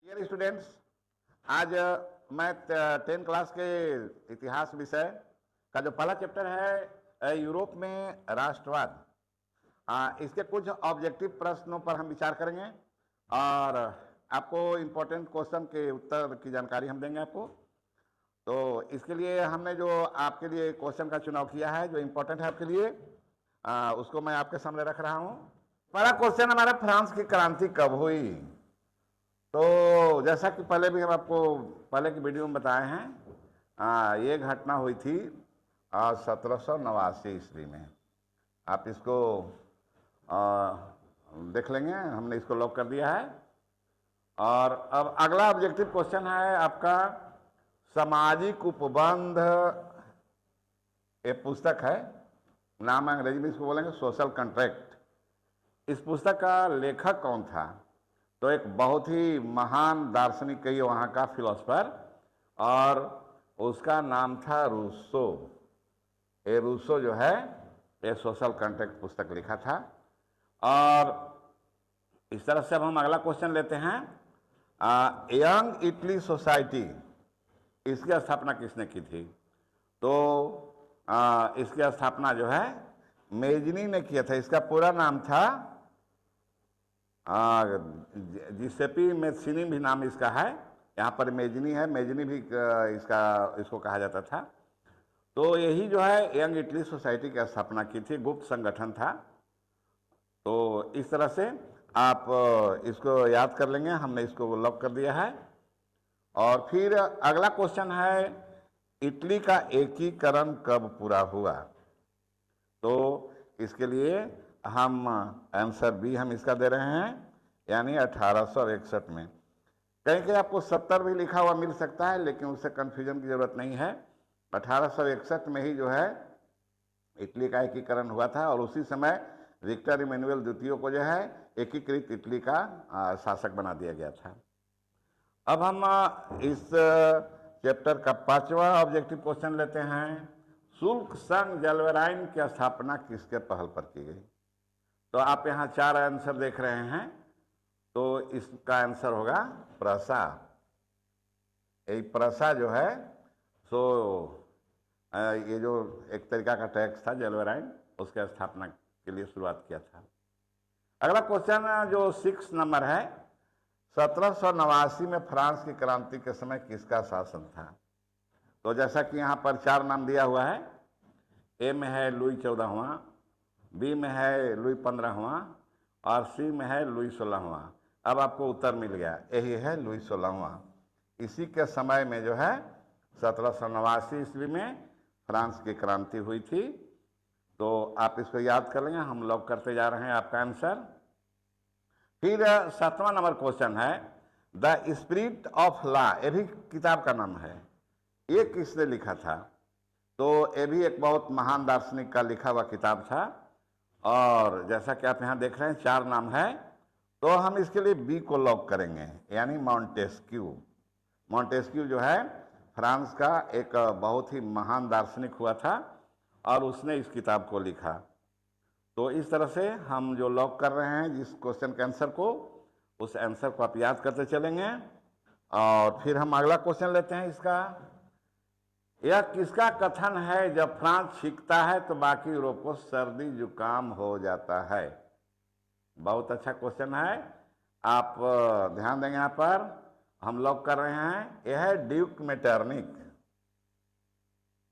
Dear students, आज मैं 10 class के इतिहास विषय का जो पहला चैप्टर है यूरोप में राष्ट्रवाद, इसके कुछ ऑब्जेक्टिव प्रश्नों पर हम विचार करेंगे और आपको इम्पोर्टेंट क्वेश्चन के उत्तर की जानकारी हम देंगे आपको। तो इसके लिए हमने जो आपके लिए क्वेश्चन का चुनाव किया है जो इम्पोर्टेंट है आपके लिए, उसको मैं आपके सामने रख रहा हूँ। पहला क्वेश्चन हमारा, फ्रांस की क्रांति कब हुई? तो जैसा कि पहले भी हम आपको पहले की वीडियो में बताए हैं, ये घटना हुई थी 1789 ईस्वी में। आप इसको देख लेंगे, हमने इसको लॉक कर दिया है। और अब अगला ऑब्जेक्टिव क्वेश्चन है आपका, सामाजिक उपबंध। एक पुस्तक है, नाम अंग्रेजी में इसको बोलेंगे सोशल कॉन्ट्रैक्ट। इस पुस्तक का लेखक कौन था? तो एक बहुत ही महान दार्शनिक कही वहाँ का फिलोसफर, और उसका नाम था रूसो। ये रूसो जो है ये सोशल कॉन्ट्रैक्ट पुस्तक लिखा था। और इस तरह से अब हम अगला क्वेश्चन लेते हैं, यंग इटली सोसाइटी, इसकी स्थापना किसने की थी? तो इसकी स्थापना जो है मेजनी ने किया था। इसका पूरा नाम था जिसेपी मेस्सिनी भी नाम इसका है, यहाँ पर मेजनी है, मेजनी भी इसको कहा जाता था। तो यही जो है यंग इटली सोसाइटी की स्थापना की थी, गुप्त संगठन था। तो इस तरह से आप इसको याद कर लेंगे, हमने इसको लॉक कर दिया है। और फिर अगला क्वेश्चन है, इटली का एकीकरण कब पूरा हुआ? तो इसके लिए हम आंसर बी हम इसका दे रहे हैं, यानी 1861 में। कहीं कहीं आपको 70 भी लिखा हुआ मिल सकता है, लेकिन उससे कन्फ्यूजन की जरूरत नहीं है। 1861 में ही जो है इटली का एकीकरण हुआ था, और उसी समय विक्टर इमैनुअल द्वितीय को जो है एकीकृत इटली का शासक बना दिया गया था। अब हम इस चैप्टर का 5वां ऑब्जेक्टिव क्वेश्चन लेते हैं, शुल्क संघ जलवेराइन की स्थापना किसके पहल पर की गई? तो आप यहाँ 4 आंसर देख रहे हैं, तो इसका आंसर होगा प्रसा। ये प्रसा जो है सो ये जो एक तरीका का टैक्स था जलवेराइन, उसके स्थापना के लिए शुरुआत किया था। अगला क्वेश्चन जो 6 नंबर है, 1789 में फ्रांस की क्रांति के समय किसका शासन था? तो जैसा कि यहाँ पर 4 नाम दिया हुआ है, ए में है लुई 14वां, बी में है लुई 15वां, और सी में है लुई 16वां। अब आपको उत्तर मिल गया, यही है लुई 16वां। इसी के समय में जो है 1789 ईस्वी में फ्रांस की क्रांति हुई थी। तो आप इसको याद कर लेंगे, हम लॉक करते जा रहे हैं आपका आंसर। फिर 7वां नंबर क्वेश्चन है, द स्पिरिट ऑफ लॉ, ये भी किताब का नाम है, ये किसने लिखा था? तो ये भी एक बहुत महान दार्शनिक का लिखा हुआ किताब था। और जैसा कि आप यहाँ देख रहे हैं 4 नाम है, तो हम इसके लिए बी को लॉक करेंगे, यानी मॉन्टेस्क्यू। मॉन्टेस्क्यू जो है फ्रांस का एक बहुत ही महान दार्शनिक हुआ था, और उसने इस किताब को लिखा। तो इस तरह से हम जो लॉक कर रहे हैं जिस क्वेश्चन के आंसर को, उस आंसर को आप याद करते चलेंगे। और फिर हम अगला क्वेश्चन लेते हैं इसका, यह किसका कथन है, जब फ्रांस छींकता है तो बाकी यूरोप को सर्दी जुकाम हो जाता है? बहुत अच्छा क्वेश्चन है, आप ध्यान देंगे। यहाँ पर हम लॉक कर रहे हैं, यह है ड्यूक मेटरनिक।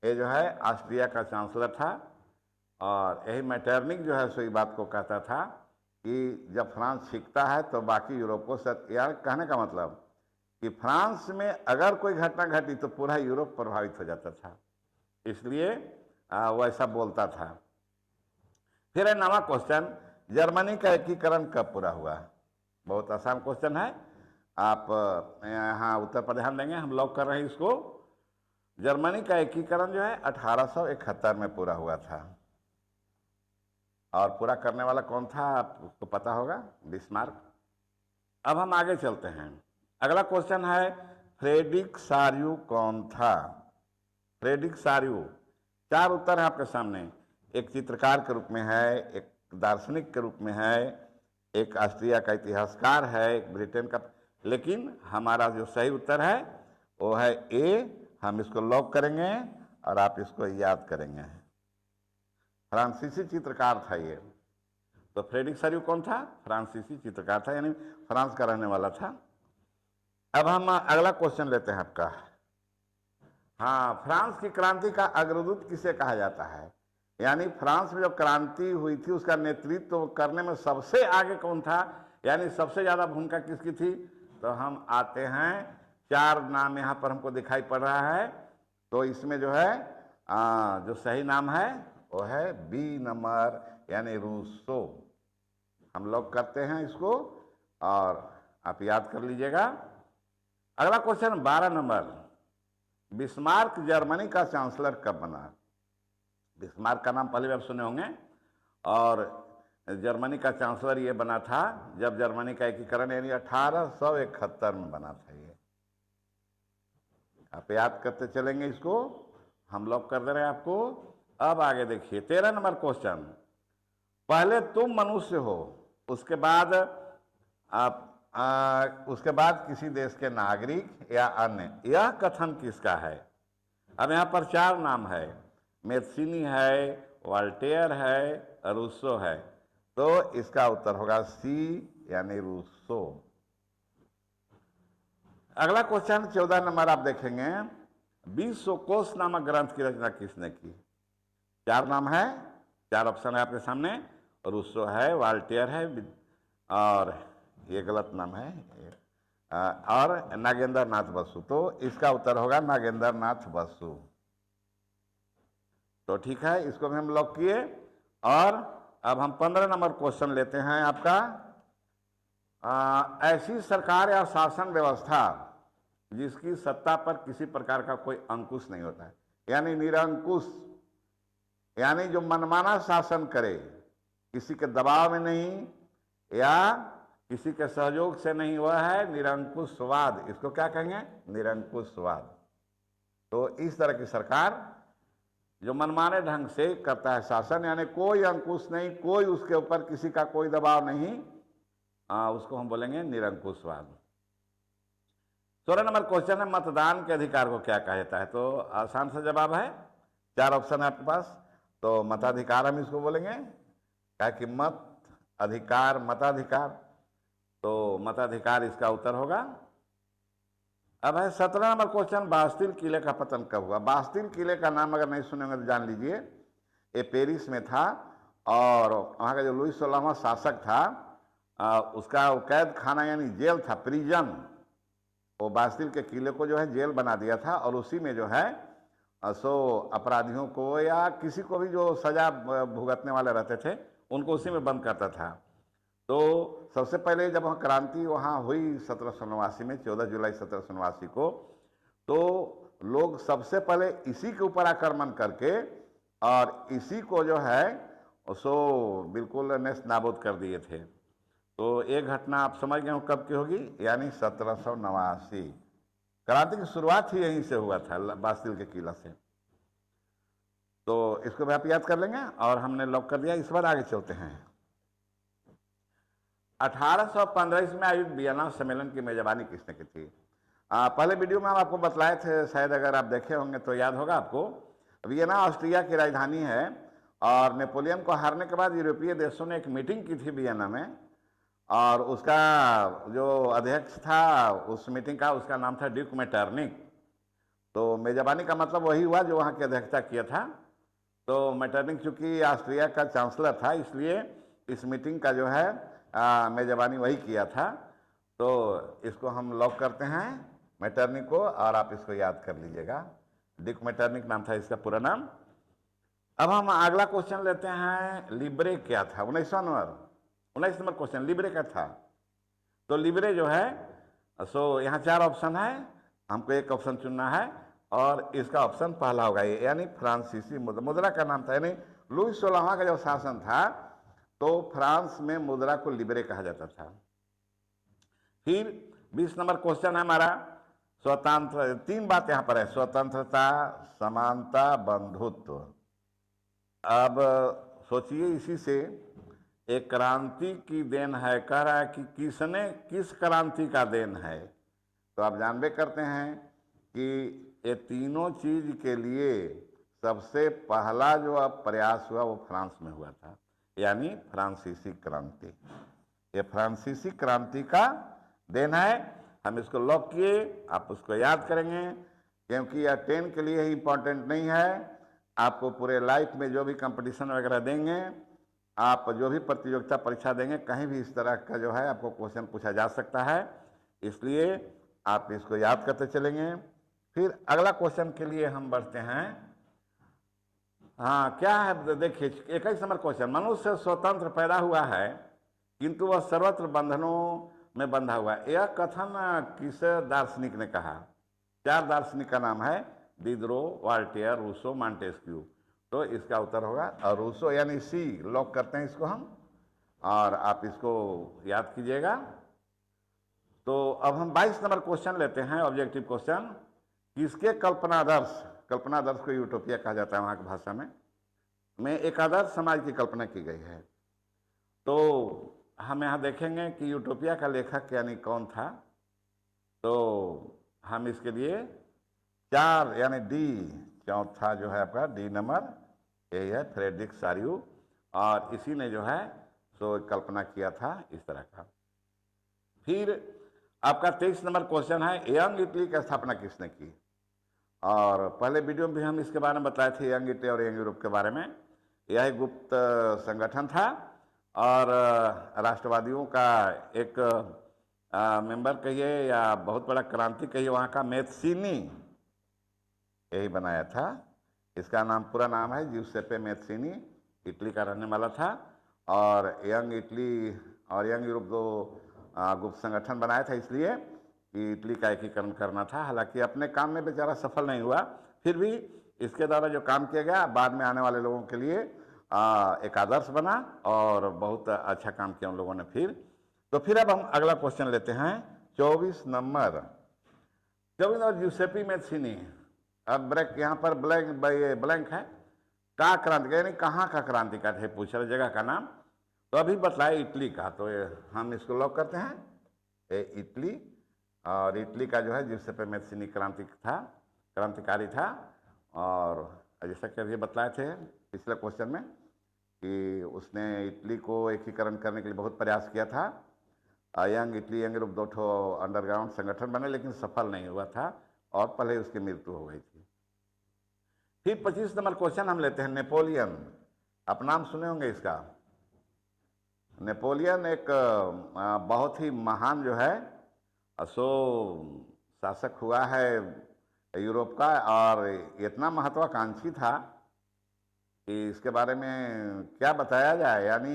ये जो है ऑस्ट्रिया का चांसलर था, और यही मेटरनिक जो है सो बात को कहता था कि जब फ्रांस छींकता है तो बाकी यूरोप को यार, कहने का मतलब कि फ्रांस में अगर कोई घटना घटी तो पूरा यूरोप प्रभावित हो जाता था, इसलिए वो ऐसा बोलता था। फिर है 9वां क्वेश्चन, जर्मनी का एकीकरण कब पूरा हुआ? बहुत आसान क्वेश्चन है, आप यहाँ उत्तर पर ध्यान देंगे, हम लॉक कर रहे हैं इसको। जर्मनी का एकीकरण जो है 1871 में पूरा हुआ था, और पूरा करने वाला कौन था आपको पता होगा, बिस्मार्क। अब हम आगे चलते हैं, अगला क्वेश्चन है, फ्रेडरिक सार्यू कौन था? फ्रेडरिक सार्यू, 4 उत्तर है आपके सामने, एक चित्रकार के रूप में है, एक दार्शनिक के रूप में है, एक ऑस्ट्रिया का इतिहासकार है, एक ब्रिटेन का। लेकिन हमारा जो सही उत्तर है वो है ए। हम इसको लॉक करेंगे और आप इसको याद करेंगे। फ्रांसीसी चित्रकार था ये। तो फ्रेडरिक सरिउ कौन था? फ्रांसीसी चित्रकार था, यानी फ्रांस का रहने वाला था। अब हम अगला क्वेश्चन लेते हैं आपका। हाँ, फ्रांस की क्रांति का अग्रदूत किसे कहा जाता है? यानी फ्रांस में जो क्रांति हुई थी उसका नेतृत्व करने में सबसे आगे कौन था, यानी सबसे ज्यादा भूमिका किसकी थी? तो हम आते हैं, 4 नाम यहाँ पर हमको दिखाई पड़ रहा है। तो इसमें जो है जो सही नाम है वो है बी नंबर, यानी रूसो। हम लोग करते हैं इसको और आप याद कर लीजिएगा। अगला क्वेश्चन 12 नंबर, बिस्मार्क जर्मनी का चांसलर कब बना? बिस्मार्क का नाम पहले भी आप सुने होंगे, और जर्मनी का चांसलर ये बना था जब जर्मनी का एकीकरण यानी 1871 में बना था। ये आप याद करते चलेंगे इसको, हम लोग कर दे रहे हैं आपको। अब आगे देखिए 13 नंबर क्वेश्चन, पहले तुम मनुष्य हो उसके बाद उसके बाद किसी देश के नागरिक या अन्य, यह कथन किसका है? अब यहाँ पर 4 नाम है, मेस्सीनी है, वॉल्टेयर है, रूसो है। तो इसका उत्तर होगा सी, यानी रूसो। अगला क्वेश्चन 14 नंबर आप देखेंगे, विश्वकोश नामक ग्रंथ की रचना किसने की? 4 नाम है, 4 ऑप्शन है आपके सामने। रूसो है, वॉल्टेयर है, और ये गलत नाम है, और नागेंद्र नाथ बसु। तो इसका उत्तर होगा नागेंद्र नाथ बसु। तो ठीक है, इसको भी हम लॉक किए। और अब हम 15 नंबर क्वेश्चन लेते हैं आपका। ऐसी सरकार या शासन व्यवस्था जिसकी सत्ता पर किसी प्रकार का कोई अंकुश नहीं होता है, यानी निरंकुश, यानी जो मनमाना शासन करे, किसी के दबाव में नहीं या किसी के सहयोग से नहीं, वह है निरंकुशवाद। इसको क्या कहेंगे? निरंकुशवाद। तो इस तरह की सरकार जो मनमाने ढंग से करता है शासन, यानी कोई अंकुश नहीं, कोई उसके ऊपर किसी का कोई दबाव नहीं, उसको हम बोलेंगे निरंकुशवाद। 16 नंबर क्वेश्चन है, मतदान के अधिकार को क्या कहा जाता है? तो आसान सा जवाब है, 4 ऑप्शन है आपके पास। तो मताधिकार हम इसको बोलेंगे, क्या कि मत अधिकार, मताधिकार। तो मताधिकार इसका उत्तर होगा। अब है 17 नंबर क्वेश्चन, बास्तिल किले का पतन कब हुआ? बास्तिल किले का नाम अगर नहीं सुनेंगे तो जान लीजिए, ये पेरिस में था, और वहाँ का जो लुई 16वां शासक था, उसका कैद खाना यानी जेल था, प्रिजन, वो बास्तिल के किले को जो है जेल बना दिया था, और उसी में जो है सो अपराधियों को या किसी को भी जो सजा भुगतने वाले रहते थे उनको उसी में बंद करता था। तो सबसे पहले जब वहाँ क्रांति वहाँ हुई 1789 में, 14 जुलाई 1789 को, तो लोग सबसे पहले इसी के ऊपर आक्रमण करके और इसी को जो है सो बिल्कुल नेस्त नाबूद कर दिए थे। तो एक घटना आप समझ गए हो कब की होगी, यानी 1789। क्रांति की शुरुआत ही यहीं से हुआ था, बास्तिल के किला से। तो इसको भी आप याद कर लेंगे, और हमने लॉक कर दिया। इस बार आगे चलते हैं। 1815 में आयोजित वियना सम्मेलन की मेजबानी किसने की थी? पहले वीडियो में हम आपको बतलाए थे, शायद अगर आप देखे होंगे तो याद होगा आपको। वियना ऑस्ट्रिया की राजधानी है, और नेपोलियन को हारने के बाद यूरोपीय देशों ने एक मीटिंग की थी वियना में, और उसका जो अध्यक्ष था उस मीटिंग का, उसका नाम था ड्यूक मेटरनिक। तो मेजबानी का मतलब वही हुआ जो वहाँ की अध्यक्षता किया था। तो मेटरनिक चूंकि ऑस्ट्रिया का चांसलर था, इसलिए इस मीटिंग का जो है मेजबानी वही किया था। तो इसको हम लॉक करते हैं मेटरनिक को, और आप इसको याद कर लीजिएगा, ड्यूक मेटरनिक नाम था इसका पूरा नाम। अब हम अगला क्वेश्चन लेते हैं, लिब्रे क्या था? 19 नंबर क्वेश्चन लिब्रे का था। तो लिब्रे जो है सो यहाँ 4 ऑप्शन है, हमको एक ऑप्शन चुनना है, और इसका ऑप्शन पहला होगा ये, यानी फ्रांसीसी मुद्रा। मुद्रा का नाम था, यानी लुई 16वां का जब शासन था तो फ्रांस में मुद्रा को लिब्रे कहा जाता था। फिर 20 नंबर क्वेश्चन है हमारा, स्वतंत्र। 3 बात यहाँ पर है, स्वतंत्रता, समानता, बंधुत्व। अब सोचिए इसी से एक क्रांति की देन है, कह रहा है कि किसने किस क्रांति का देन है। तो आप जानबे करते हैं कि ये तीनों चीज के लिए सबसे पहला जो अब प्रयास हुआ वो फ्रांस में हुआ था, यानी फ्रांसीसी क्रांति। ये फ्रांसीसी क्रांति का देन है। हम इसको लॉक किए, आप उसको याद करेंगे, क्योंकि यह 10 के लिए ही इम्पोर्टेंट नहीं है। आपको पूरे लाइफ में जो भी कंपटीशन वगैरह देंगे, आप जो भी प्रतियोगिता परीक्षा देंगे, कहीं भी इस तरह का जो है आपको क्वेश्चन पूछा जा सकता है, इसलिए आप इसको याद करते चलेंगे। फिर अगला क्वेश्चन के लिए हम बढ़ते हैं। हाँ, क्या है देखिए, 21 नंबर क्वेश्चन, मनुष्य स्वतंत्र पैदा हुआ है किंतु वह सर्वत्र बंधनों में बंधा हुआ है। यह कथन किस दार्शनिक ने कहा? 4 दार्शनिक का नाम है, डिडरो, वाल्टेयर, रूसो, मॉन्टेस्क्यू। तो इसका उत्तर होगा और रूसो, यानी सी लॉक करते हैं इसको हम, और आप इसको याद कीजिएगा। तो अब हम 22 नंबर क्वेश्चन लेते हैं, ऑब्जेक्टिव क्वेश्चन। किसके कल्पनादर्श को यूटोपिया कहा जाता है वहाँ की भाषा में एक आदर्श समाज की कल्पना की गई है। तो हम यहाँ देखेंगे कि यूटोपिया का लेखक यानी कौन था। तो हम इसके लिए 4 यानी डी, चौथा जो है आपका डी नंबर, यही है फ्रेडरिक सारियू, और इसी ने जो है सो कल्पना किया था इस तरह का। फिर आपका 23 नंबर क्वेश्चन है, यंग इटली की स्थापना किसने की? और पहले वीडियो में भी हम इसके बारे में बताए थे, यंग इटली और यंग यूरोप के बारे में। यह एक गुप्त संगठन था और राष्ट्रवादियों का एक मेंबर कहिए या बहुत बड़ा क्रांति कहिए, वहाँ का मैत्सिनी यही बनाया था। इसका नाम, पूरा नाम है ज्यूसेप्पे मैत्सिनी, इटली का रहने वाला था। और यंग इटली और यंग यूरोप दो गुप्त संगठन बनाया था इसलिए कि इटली का एकीकरण करना था। हालांकि अपने काम में बेचारा सफल नहीं हुआ, फिर भी इसके द्वारा जो काम किया गया बाद में आने वाले लोगों के लिए एक आदर्श बना और बहुत अच्छा काम किया उन लोगों ने। फिर अब हम अगला क्वेश्चन लेते हैं, 24 नंबर ज्यूसेप्पे मैत्सिनी। अब ब्रेक यहाँ पर ब्लैंक है, का क्रांति यानी कहाँ का क्रांतिकार थे, पूछ रहे जगह का नाम। तो अभी बताए इटली का, तो हम इसको लॉक करते हैं इटली। और इटली का जो है ज्यूसेप्पे मैत्सिनी क्रांतिकारी था। और जैसा कि अभी बतलाए थे पिछले क्वेश्चन में कि उसने इटली को एकीकरण करने के लिए बहुत प्रयास किया था। Young Italy, young Europe 2 underground संगठन बने, लेकिन सफल नहीं हुआ था और पहले उसकी मृत्यु हो गई थी। फिर 25 नंबर क्वेश्चन हम लेते हैं, नेपोलियन। आप नाम सुने होंगे इसका। नेपोलियन एक बहुत ही महान जो है सो शासक हुआ है यूरोप का, और इतना महत्वाकांक्षी था कि इसके बारे में क्या बताया जाए। यानी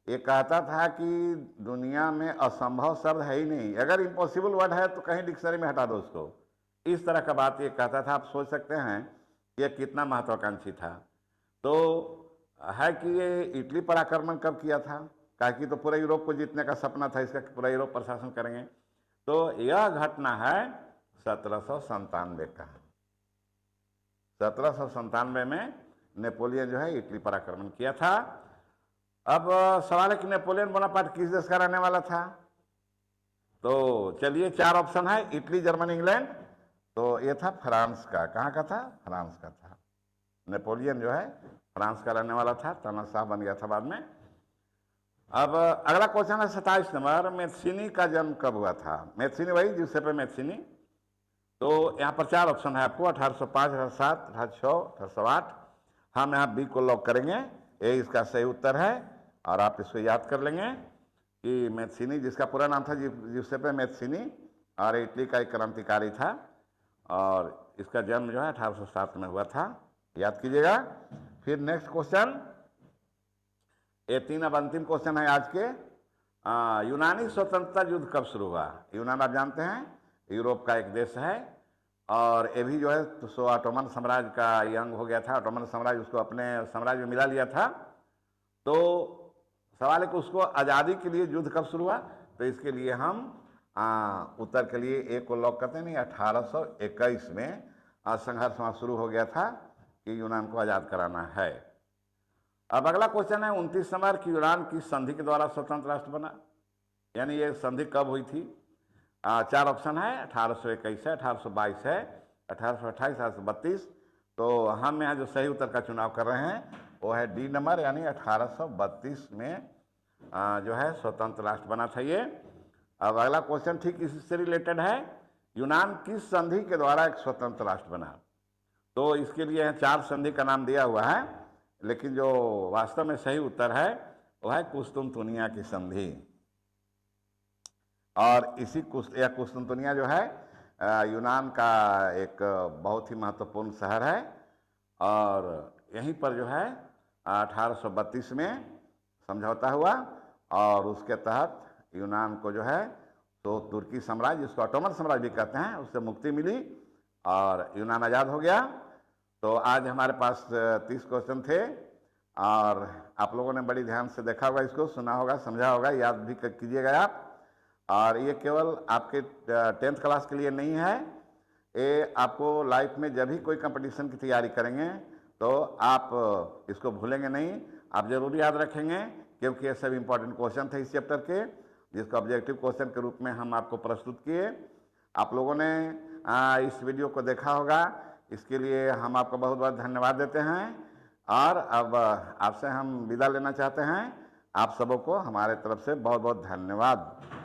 ये कहता था कि दुनिया में असंभव शब्द है ही नहीं, अगर इम्पॉसिबल वर्ड है तो कहीं डिक्शनरी में हटा दो उसको, इस तरह का बात ये कहता था। आप सोच सकते हैं कि ये कितना महत्वाकांक्षी था। तो है कि ये इटली पर आक्रमण कब किया था, ताकि तो पूरे यूरोप को जीतने का सपना था इसका, पूरा यूरोप पर शासन करेंगे। तो यह घटना है 1797 का। 1797 में नेपोलियन जो है इटली पर आक्रमण किया था। अब सवाल है कि नेपोलियन बोनापार्ट किस देश का रहने वाला था। तो चलिए 4 ऑप्शन है, इटली, जर्मनी, इंग्लैंड। तो ये था फ्रांस का। कहाँ का था? फ्रांस का था। नेपोलियन जो है फ्रांस का रहने वाला था, तानाशाह बन गया था बाद में। अब अगला क्वेश्चन है 27 नंबर, मैत्सिनी का जन्म कब हुआ था? मैत्सिनी वही ज्यूसेप्पे मैत्सिनी। तो यहाँ पर 4 ऑप्शन है आपको, 1805, 1807, 1806, 1808। हम यहाँ बी को लॉक करेंगे, ये इसका सही उत्तर है। और आप इसको याद कर लेंगे कि मैत्सिनी, जिसका पूरा नाम था ज्यूसेप्पे मैत्सिनी, और इटली का एक क्रांतिकारी था, और इसका जन्म जो है 1807 में हुआ था, याद कीजिएगा। फिर नेक्स्ट क्वेश्चन, ये 3 अब अंतिम क्वेश्चन है आज के। यूनानी स्वतंत्रता युद्ध कब शुरू हुआ? यूनान आप जानते हैं यूरोप का एक देश है, और ये भी जो है तो ऑटोमन साम्राज्य का अंग हो गया था। ऑटोमन साम्राज्य उसको अपने साम्राज्य में मिला लिया था। तो सवाल है कि उसको आज़ादी के लिए युद्ध कब शुरू हुआ? तो इसके लिए हम उत्तर के लिए ए को लॉक करते हैं। नहीं, 1821 में संघर्ष वहाँ शुरू हो गया था कि यूनान को आज़ाद कराना है। अब अगला क्वेश्चन है 29 नंबर कि यूनान किस संधि के द्वारा स्वतंत्र राष्ट्र बना, यानी ये संधि कब हुई थी। 4 ऑप्शन है, 1821 है, 1822 है, 1828, 1832। तो हम यहाँ जो सही उत्तर का चुनाव कर रहे हैं वो है डी नंबर, यानी 1832 में जो है स्वतंत्र राष्ट्र बना था ये। अब अगला क्वेश्चन ठीक इससे रिलेटेड है, यूनान किस संधि के द्वारा एक स्वतंत्र राष्ट्र बना। तो इसके लिए 4 संधि का नाम दिया हुआ है, लेकिन जो वास्तव में सही उत्तर है वो है कुस्तुनतुनिया की संधि। और इसी कुस्तुनतुनिया जो है यूनान का एक बहुत ही महत्वपूर्ण शहर है, और यहीं पर जो है 1832 में समझौता हुआ, और उसके तहत यूनान को जो है तो तुर्की साम्राज्य, जिसको ऑटोमन साम्राज्य भी कहते हैं, उससे मुक्ति मिली और यूनान आज़ाद हो गया। तो आज हमारे पास 30 क्वेश्चन थे, और आप लोगों ने बड़ी ध्यान से देखा होगा, इसको सुना होगा, समझा होगा, याद भी कीजिएगा आप। और ये केवल आपके 10th क्लास के लिए नहीं है, ये आपको लाइफ में जब भी कोई कंपटीशन की तैयारी करेंगे तो आप इसको भूलेंगे नहीं, आप जरूर याद रखेंगे, क्योंकि ये सब इम्पोर्टेंट क्वेश्चन थे इस चैप्टर के, जिसको ऑब्जेक्टिव क्वेश्चन के रूप में हम आपको प्रस्तुत किए। आप लोगों ने इस वीडियो को देखा होगा, इसके लिए हम आपको बहुत बहुत धन्यवाद देते हैं। और अब आपसे हम विदा लेना चाहते हैं, आप सबों को हमारे तरफ से बहुत बहुत धन्यवाद।